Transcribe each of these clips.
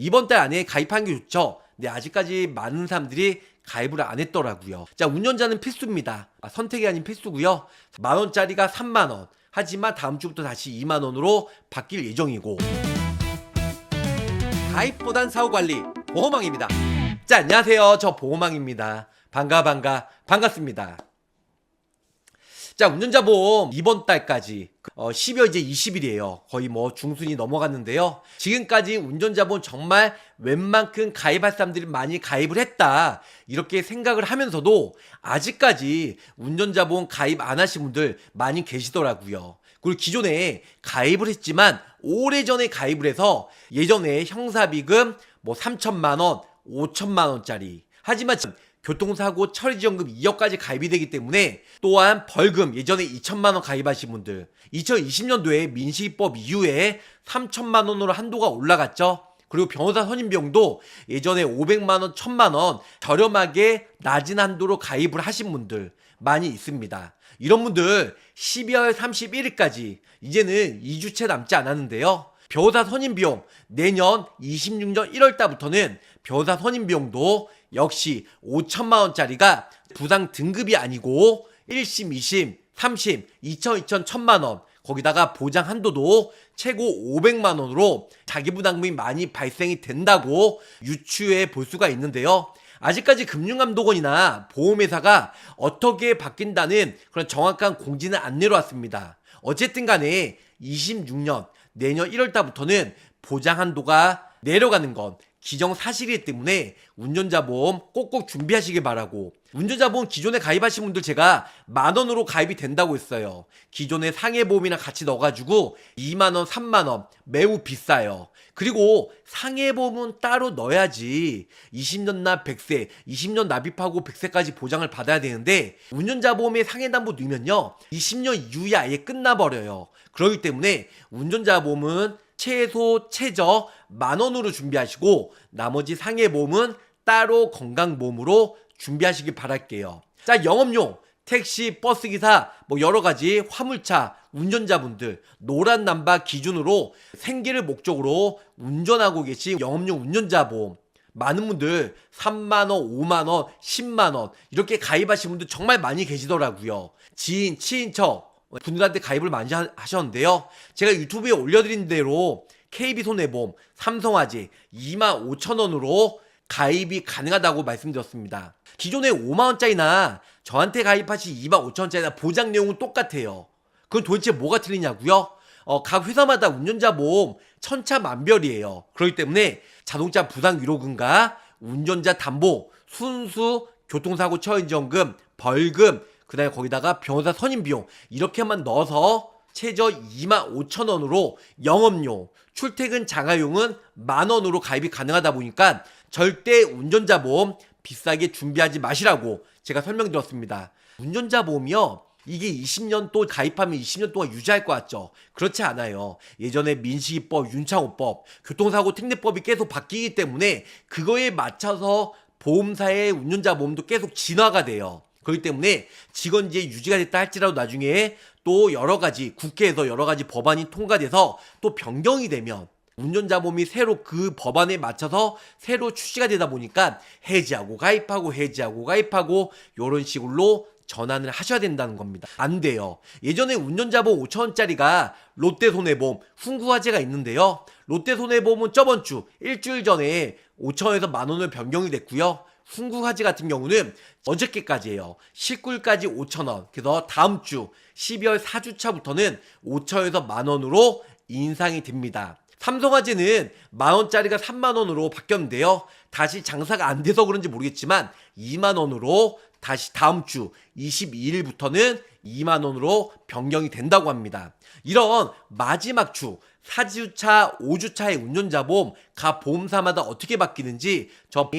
이번 달 안에 가입하는 게 좋죠. 근데 아직까지 많은 사람들이 가입을 안 했더라고요. 자, 운전자는 필수입니다. 선택이 아닌 필수고요. 만원짜리가 3만원. 하지만 다음 주부터 다시 2만원으로 바뀔 예정이고, 가입보단 사후관리 보호망입니다. 자, 안녕하세요. 저 보호망입니다. 반갑습니다. 자, 운전자 보험 이번 달까지 12월 이제 20일이에요. 거의 뭐 중순이 넘어갔는데요. 지금까지 운전자 보험 정말 웬만큼 가입할 사람들이 많이 가입을 했다, 이렇게 생각을 하면서도 아직까지 운전자 보험 가입 안 하신 분들 많이 계시더라고요. 그리고 기존에 가입을 했지만 오래전에 가입을 해서 예전에 형사비금 뭐 3천만원, 5천만원짜리, 하지만 교통사고 처리지원금 2억까지 가입이 되기 때문에, 또한 벌금 예전에 2천만원 가입하신 분들, 2020년도에 민식이법 이후에 3천만원으로 한도가 올라갔죠. 그리고 변호사 선임비용도 예전에 500만원, 1000만원 저렴하게 낮은 한도로 가입을 하신 분들 많이 있습니다. 이런 분들 12월 31일까지 이제는 2주채 남지 않았는데요. 변호사 선임비용 내년 26년 1월달부터는 변호사 선임비용도 역시 5천만원짜리가 부상 등급이 아니고 1심, 2심, 3심 2천, 1000만원, 거기다가 보장 한도도 최고 500만원으로 자기부담금이 많이 발생이 된다고 유추해 볼 수가 있는데요. 아직까지 금융감독원이나 보험회사가 어떻게 바뀐다는 그런 정확한 공지는 안 내려왔습니다. 어쨌든 간에 26년 내년 1월달부터는 보장 한도가 내려가는 건 기정사실이기 때문에 운전자 보험 꼭꼭 준비하시길 바라고, 운전자 보험 기존에 가입하신 분들 제가 만원으로 가입이 된다고 했어요. 기존에 상해보험이랑 같이 넣어가지고 2만원, 3만원 매우 비싸요. 그리고 상해보험은 따로 넣어야지 20년 납 100세, 20년 납입하고 100세까지 보장을 받아야 되는데, 운전자 보험에 상해담보 넣으면요 20년 이후에 아예 끝나버려요. 그렇기 때문에 운전자 보험은 최저 만원으로 준비하시고, 나머지 상해보험은 따로 건강보험으로 준비하시길 바랄게요. 자, 영업용 택시, 버스기사, 뭐 여러가지 화물차 운전자분들 노란 남바 기준으로 생계를 목적으로 운전하고 계신 영업용 운전자 보험, 많은 분들 3만원, 5만원, 10만원 이렇게 가입하신 분들 정말 많이 계시더라고요. 지인, 친인척 분들한테 가입을 많이 하셨는데요. 제가 유튜브에 올려드린 대로 KB손해보험, 삼성화재 25,000원으로 가입이 가능하다고 말씀드렸습니다. 기존에 5만원짜리나 저한테 가입하신 25,000원짜리나 보장 내용은 똑같아요. 그건 도대체 뭐가 틀리냐고요? 각 회사마다 운전자 보험 천차만별이에요. 그렇기 때문에 자동차 부상 위로금과 운전자 담보, 순수 교통사고 처리지원금, 벌금, 그 다음에 거기다가 변호사 선임비용 이렇게만 넣어서 최저 25,000원으로 영업용, 출퇴근 자가용은 만원으로 가입이 가능하다 보니까 절대 운전자 보험 비싸게 준비하지 마시라고 제가 설명드렸습니다. 운전자 보험이요, 이게 20년 또 가입하면 20년 동안 유지할 것 같죠? 그렇지 않아요. 예전에 민식이법, 윤창호법, 교통사고 특례법이 계속 바뀌기 때문에 그거에 맞춰서 보험사의 운전자 보험도 계속 진화가 돼요. 그렇기 때문에 직원지에 유지가 됐다 할지라도 나중에 또 여러가지 국회에서 여러가지 법안이 통과돼서 또 변경이 되면 운전자 보험이 새로 그 법안에 맞춰서 새로 출시가 되다 보니까 해지하고 가입하고 해지하고 가입하고 이런 식으로 전환을 하셔야 된다는 겁니다. 안 돼요. 예전에 운전자 보험 5,000원짜리가 롯데손해보험 훈구화재가 있는데요. 롯데손해보험은 저번 주 일주일 전에 5,000원에서 만원을 변경이 됐고요. 훈구화재 같은 경우는 어저께까지예요. 19일까지 5,000원. 그래서 다음 주 12월 4주차부터는 5,000원에서 만원으로 인상이 됩니다. 삼성화재는 만원짜리가 3만원으로 바뀌었는데요. 다시 장사가 안 돼서 그런지 모르겠지만 2만원으로 다시 다음 주 22일부터는 2만원으로 변경이 된다고 합니다. 이런 마지막 주 4주차, 5주차의 운전자 보험 각 보험사마다 어떻게 바뀌는지 저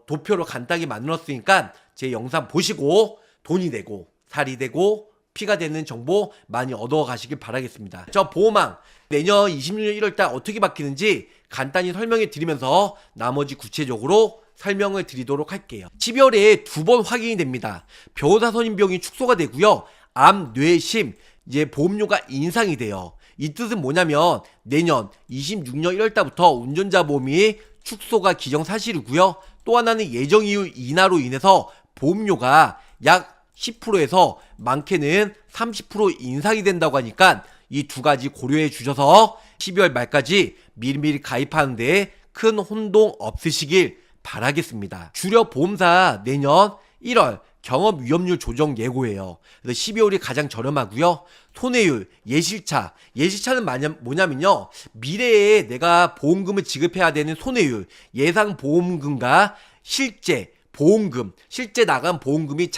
도표로 간단히 만들었으니까 제 영상 보시고 돈이 되고 살이 되고 피가 되는 정보 많이 얻어가시길 바라겠습니다. 저 보험왕 내년 26년 1월달 어떻게 바뀌는지 간단히 설명해 드리면서 나머지 구체적으로 설명을 드리도록 할게요. 12월에 2번 확인이 됩니다. 변호사 선임비용이 축소가 되고요. 암, 뇌, 심 이제 보험료가 인상이 돼요. 이 뜻은 뭐냐면 내년 26년 1월달부터 운전자 보험이 축소가 기정사실이고요. 또 하나는 예정이율 인하로 인해서 보험료가 약 10%에서 많게는 30% 인상이 된다고 하니까 이 두 가지 고려해 주셔서 12월 말까지 미리미리 가입하는데 큰 혼동 없으시길 바라겠습니다. 주력 보험사 내년 1월 경험 위험률 조정 예고예요. 그래서 12월이 가장 저렴하고요. 손해율, 예실차는 뭐냐면요. 미래에 내가 보험금을 지급해야 되는 손해율, 예상 보험금과 실제 보험금, 실제 나간 보험금이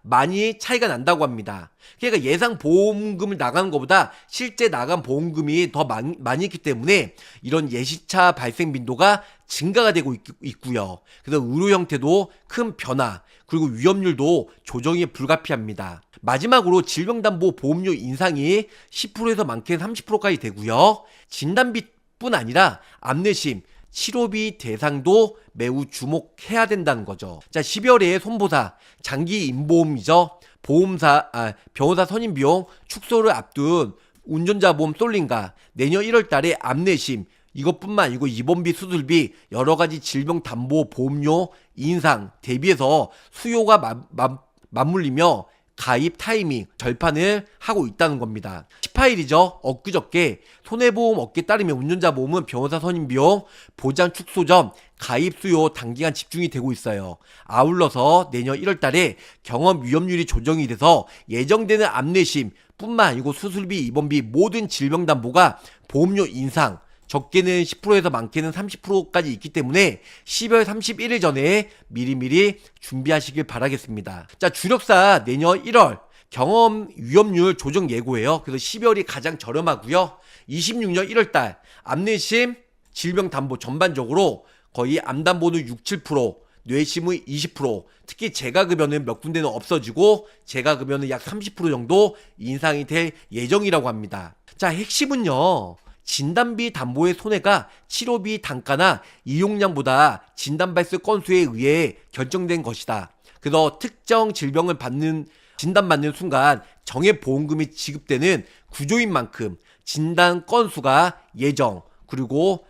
많이 차이가 난다고 합니다. 그러니까 예상 보험금을 나가는 것보다 실제 나간 보험금이 더 많이 있기 때문에 이런 예시차 발생 빈도가 증가가 되고 있고요. 그래서 의료 형태도 큰 변화, 그리고 위험률도 조정이 불가피합니다. 마지막으로 질병담보 보험료 인상이 10%에서 많게는 30%까지 되고요. 진단비뿐 아니라 암내심, 치료비 대상도 매우 주목해야 된다는 거죠. 자, 12월에 손보사, 장기 임보험이죠. 변호사 선임 비용 축소를 앞둔 운전자 보험 쏠림과 내년 1월 달에 암내심, 이것뿐만 아니고 입원비, 수술비, 여러 가지 질병 담보 보험료 인상 대비해서 수요가 맞물리며 가입 타이밍 절판을 하고 있다는 겁니다. 18일이죠. 엊그저께 손해보험 업계에 따르면 운전자 보험은 변호사 선임 비용 보장 축소 전 가입 수요 단기간 집중이 되고 있어요. 아울러서 내년 1월 달에 경험 위험률이 조정이 돼서 예정되는 암내심 뿐만 아니고 수술비, 입원비 모든 질병 담보가 보험료 인상 적게는 10%에서 많게는 30%까지 있기 때문에 12월 31일 전에 미리미리 준비하시길 바라겠습니다. 자, 주력사 내년 1월 경험 위험률 조정 예고예요. 그래서 12월이 가장 저렴하고요. 26년 1월달 암내심 질병 담보 전반적으로 거의 암담보는 6, 7%, 뇌심의 20%, 특히 재가급여는 몇 군데는 없어지고 재가급여는 약 30% 정도 인상이 될 예정이라고 합니다. 자, 핵심은요. 진단비 담보의 손해가 치료비 단가나 이용량보다 진단 발생 건수에 의해 결정된 것이다. 그래서 특정 질병을 진단받는 순간 정액 보험금이 지급되는 구조인 만큼 진단 건수가 예정 그리고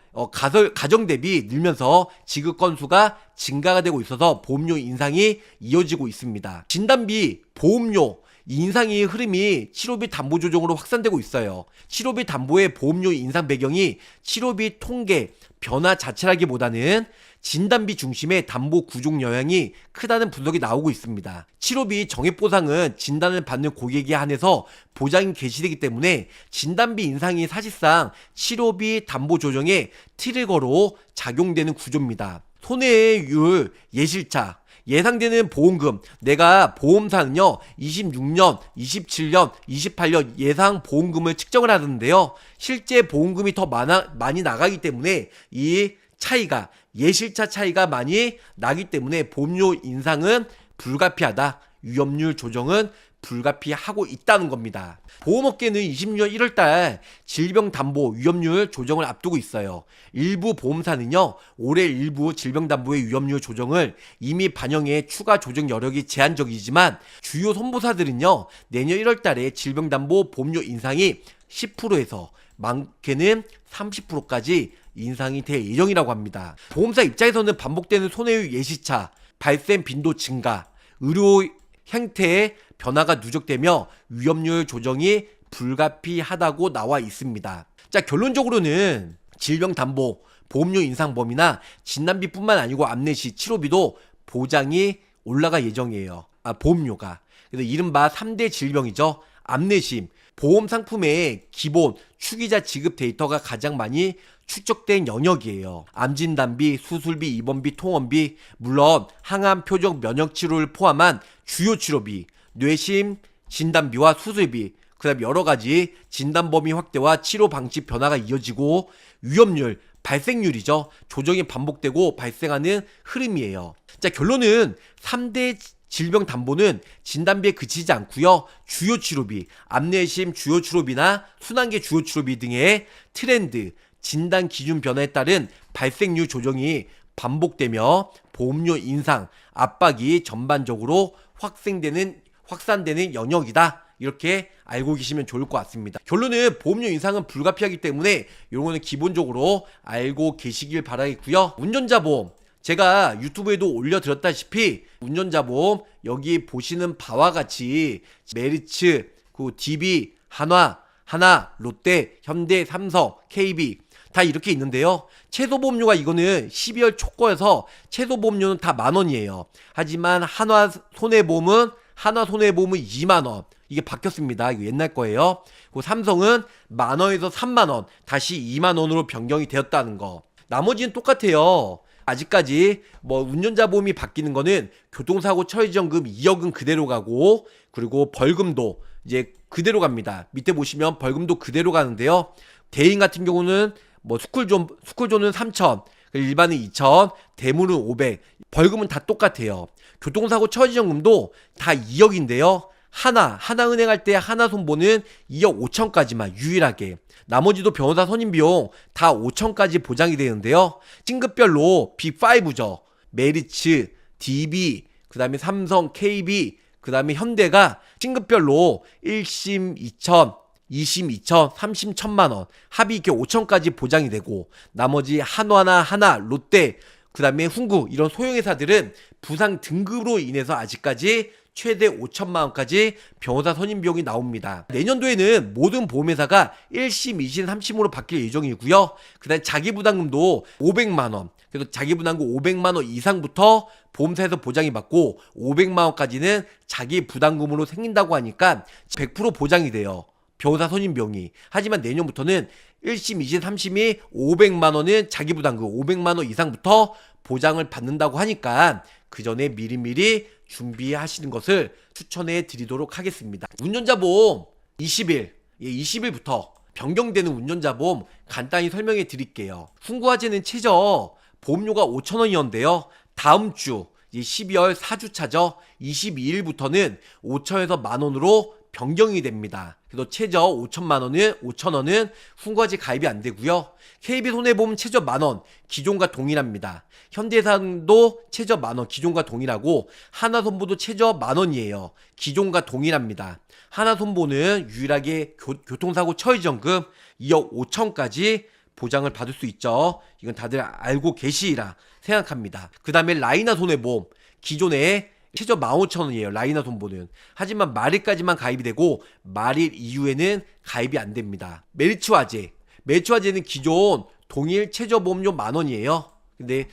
가정 대비 늘면서 지급 건수가 증가가 되고 있어서 보험료 인상이 이어지고 있습니다. 진단비, 보험료 인상의 흐름이 치료비 담보 조정으로 확산되고 있어요. 치료비 담보의 보험료 인상 배경이 치료비 통계 변화 자체라기보다는 진단비 중심의 담보 구종 영향이 크다는 분석이 나오고 있습니다. 치료비 정액 보상은 진단을 받는 고객에 한해서 보장이 개시되기 때문에 진단비 인상이 사실상 치료비 담보 조정에 틀을 걸어 작용되는 구조입니다. 손해율 예실차 예상되는 보험금, 내가 보험사는요 26년, 27년, 28년 예상 보험금을 측정을 하는데요. 실제 보험금이 더 많이 나가기 때문에 이 차이가 예실차 차이가 많이 나기 때문에 보험료 인상은 불가피하다. 위험률 조정은 불가피하고 있다는 겁니다. 보험업계는 26년 1월달 질병담보 위험률 조정을 앞두고 있어요. 일부 보험사는요 올해 일부 질병담보의 위험률 조정을 이미 반영해 추가 조정 여력이 제한적이지만 주요 손보사들은요 내년 1월달에 질병담보 보험료 인상이 10%에서 많게는 30%까지 인상이 될 예정이라고 합니다. 보험사 입장에서는 반복되는 손해율 예시차, 발생 빈도 증가, 의료 형태의 변화가 누적되며 위험률 조정이 불가피하다고 나와 있습니다. 자, 결론적으로는 질병담보, 보험료 인상 범위나 진단비뿐만 아니고 암내시, 치료비도 보장이 올라갈 예정이에요. 보험료가. 그래서 이른바 3대 질병이죠. 암내심, 보험 상품의 기본 추기자 지급 데이터가 가장 많이 축적된 영역이에요. 암진단비, 수술비, 입원비, 통원비, 물론 항암 표적 면역 치료를 포함한 주요 치료비, 뇌심 진단비와 수술비, 그 다음 여러 가지 진단 범위 확대와 치료 방식 변화가 이어지고 위험률, 발생률이죠. 조정이 반복되고 발생하는 흐름이에요. 자, 결론은 3대 질병 담보는 진단비에 그치지 않고요. 주요 치료비, 암내심 주요 치료비나 순환계 주요 치료비 등의 트렌드, 진단 기준 변화에 따른 발생률 조정이 반복되며 보험료 인상, 압박이 전반적으로 확산되는 영역이다. 이렇게 알고 계시면 좋을 것 같습니다. 결론은 보험료 인상은 불가피하기 때문에 이런 거는 기본적으로 알고 계시길 바라겠고요. 운전자 보험 제가 유튜브에도 올려드렸다시피 운전자 보험 여기 보시는 바와 같이 메리츠, 그 DB, 한화, 하나, 롯데, 현대, 삼성, KB 다 이렇게 있는데요. 최소보험료가 이거는 12월 초거여서 최소보험료는 다 10,000원이에요. 하지만 한화 손해보험은 2만원. 이게 바뀌었습니다. 이거 옛날 거예요. 그리고 삼성은 10,000원에서 30,000원 다시 20,000원으로 변경이 되었다는 거. 나머지는 똑같아요. 아직까지 뭐 운전자 보험이 바뀌는 거는 교통사고 처리지원금 2억은 그대로 가고, 그리고 벌금도 이제 그대로 갑니다. 밑에 보시면 벌금도 그대로 가는데요. 대인 같은 경우는 뭐 스쿨존은 3,000, 일반은 2,000, 대물은 500, 벌금은 다 똑같아요. 교통사고 처리지원금도 다 2억인데요. 하나은행 할 때 하나손보는 2억 5천까지만 유일하게, 나머지도 변호사 선임비용 다 5천까지 보장이 되는데요. 층급별로 빅5죠. 메리츠, DB, 그 다음에 삼성, KB, 그 다음에 현대가 층급별로 1심 2천, 2심 2천, 3심 1,000만원, 합의 이렇게 5천까지 보장이 되고, 나머지 하나, 롯데, 그 다음에 훈구 이런 소형회사들은 부상 등급으로 인해서 아직까지 최대 5천만원까지 변호사 선임 비용이 나옵니다. 내년도에는 모든 보험회사가 1심, 2심, 3심으로 바뀔 예정이고요. 그 다음에 자기부담금도 500만원, 그래서 자기부담금 500만원 이상부터 보험사에서 보장이 받고 500만원까지는 자기부담금으로 생긴다고 하니까 100% 보장이 돼요. 변호사 선임 비용이. 하지만 내년부터는 1심, 2심, 3심이 500만원은 자기부담금 500만원 이상부터 보장을 받는다고 하니까 그 전에 미리미리 준비하시는 것을 추천해 드리도록 하겠습니다. 운전자보험 20일부터 변경되는 운전자보험 간단히 설명해 드릴게요. 훈구화재는 최저 보험료가 5,000원이었는데요. 다음 주 12월 4주차죠. 22일부터는 5천에서 10,000원으로 변경이 됩니다. 그래서 최저 5,000원은 훈구화재 가입이 안 되고요. KB손해보험 최저 10,000원 기존과 동일합니다. 현대산도 최저 10,000원 기존과 동일하고, 하나손보도 최저 10,000원이에요. 기존과 동일합니다. 하나손보는 유일하게 교통사고 처리지원금 2억 5천까지 보장을 받을 수 있죠. 이건 다들 알고 계시리라 생각합니다. 그 다음에 라이나 손해보험 기존에 최저 15,000원이에요. 라이나 손보는. 하지만 말일까지만 가입이 되고 말일 이후에는 가입이 안 됩니다. 메리츠화재는 기존 동일 최저보험료 10,000원이에요. 근데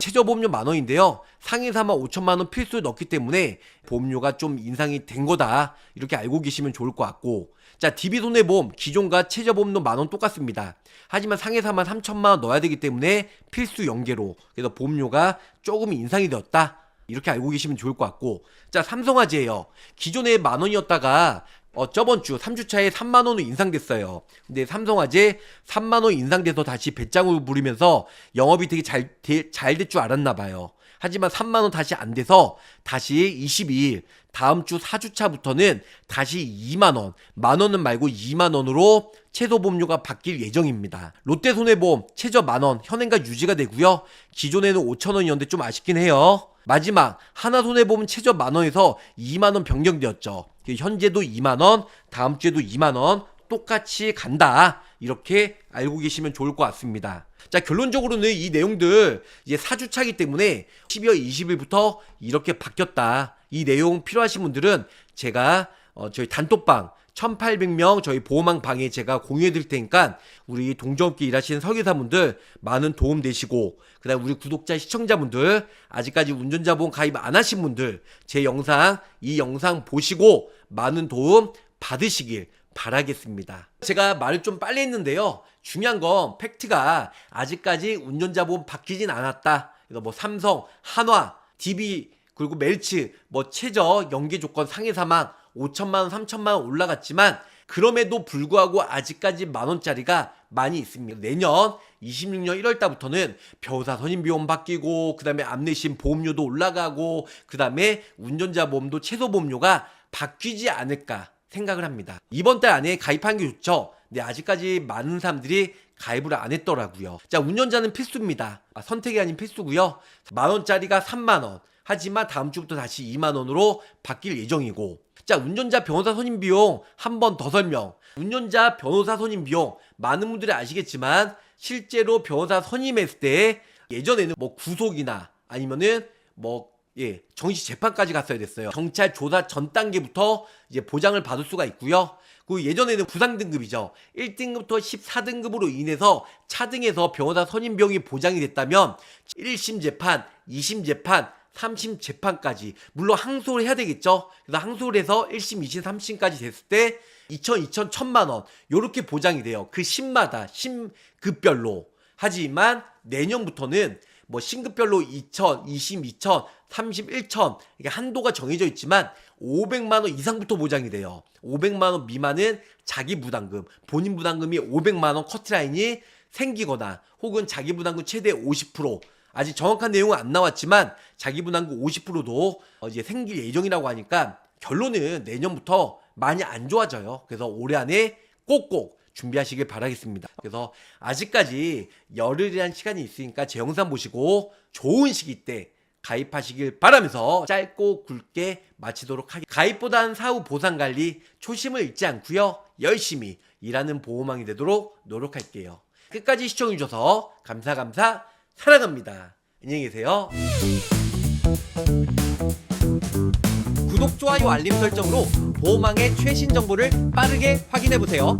최저보험료 10,000원인데요. 상해사만 5천만원 필수 넣기 때문에 보험료가 좀 인상이 된 거다, 이렇게 알고 계시면 좋을 것 같고, 자, DB손해보험 기존과 최저보험료 10,000원 똑같습니다. 하지만 상해사만 3천만원 넣어야 되기 때문에 필수 연계로, 그래서 보험료가 조금 인상이 되었다, 이렇게 알고 계시면 좋을 것 같고, 자, 삼성화재예요. 기존에 10,000원이었다가 저번 주 3주차에 3만원으로 인상됐어요. 근데 삼성화재 3만원 인상돼서 다시 배짱을 부리면서 영업이 되게 잘 될 줄 알았나봐요. 하지만 3만원 다시 안 돼서 다시 22일 다음 주 4주차부터는 다시 2만원, 만원은 말고 2만원으로 최소보험료가 바뀔 예정입니다. 롯데손해보험 최저 10,000원 현행가 유지가 되고요. 기존에는 5,000원이었는데 좀 아쉽긴 해요. 마지막 하나손해보험 최저 10,000원에서 2만원 변경되었죠. 현재도 2만원, 다음 주에도 2만원 똑같이 간다, 이렇게 알고 계시면 좋을 것 같습니다. 자, 결론적으로는 이 내용들 이제 4주차이기 때문에 12월 20일부터 이렇게 바뀌었다. 이 내용 필요하신 분들은 제가 저희 단톡방 1,800명 저희 보험왕 방에 제가 공유해 드릴 테니까 우리 동종업계 일하시는 설계사분들 많은 도움 되시고, 그 다음 우리 구독자 시청자분들 아직까지 운전자 보험 가입 안 하신 분들 이 영상 보시고 많은 도움 받으시길 바라겠습니다. 제가 말을 좀 빨리 했는데요. 중요한 건 팩트가 아직까지 운전자 보험 바뀌진 않았다. 그래서 뭐 삼성, 한화, DB, 그리고 멜츠 뭐 최저 연계 조건 상해사망 5천만원, 3천만원 올라갔지만 그럼에도 불구하고 아직까지 10,000원짜리가 많이 있습니다. 내년 26년 1월달부터는 변호사 선임비용 바뀌고, 그 다음에 암내심 보험료도 올라가고, 그 다음에 운전자 보험도 최소보험료가 바뀌지 않을까 생각을 합니다. 이번 달 안에 가입하는 게 좋죠. 근데 아직까지 많은 사람들이 가입을 안 했더라고요. 자, 운전자는 필수입니다. 선택이 아닌 필수고요. 10,000원짜리가 3만원, 하지만 다음 주부터 다시 2만 원으로 바뀔 예정이고, 자, 운전자 변호사 선임 비용 한 번 더 설명. 운전자 변호사 선임 비용 많은 분들이 아시겠지만 실제로 변호사 선임했을 때 예전에는 뭐 구속이나 아니면은 정식 재판까지 갔어야 됐어요. 경찰 조사 전 단계부터 이제 보장을 받을 수가 있고요. 그 예전에는 구상 등급이죠. 1등급부터 14등급으로 인해서 차등해서 변호사 선임 비용이 보장이 됐다면 1심 재판, 2심 재판, 3심 재판까지, 물론 항소를 해야 되겠죠. 그래서 항소를 해서 1심, 2심, 3심까지 됐을 때 2천, 1,000만 원 요렇게 보장이 돼요. 그 심마다 심급별로. 하지만 내년부터는 뭐 신급별로 2천, 2심 2천, 3심 1천, 이게 한도가 정해져 있지만 500만 원 이상부터 보장이 돼요. 500만 원 미만은 자기 부담금, 본인 부담금이 500만 원 커트라인이 생기거나 혹은 자기 부담금 최대 50%, 아직 정확한 내용은 안 나왔지만 자기 부담금 50%도 이제 생길 예정이라고 하니까 결론은 내년부터 많이 안 좋아져요. 그래서 올해 안에 꼭꼭 준비하시길 바라겠습니다. 그래서 아직까지 열흘이라는 시간이 있으니까 제 영상 보시고 좋은 시기 때 가입하시길 바라면서 짧고 굵게 마치도록 하겠습니다. 가입보다는 사후 보상관리 초심을 잃지 않고요, 열심히 일하는 보호망이 되도록 노력할게요. 끝까지 시청해주셔서 감사 사랑합니다. 안녕히 계세요. 구독, 좋아요, 알림 설정으로 보호망의 최신 정보를 빠르게 확인해보세요.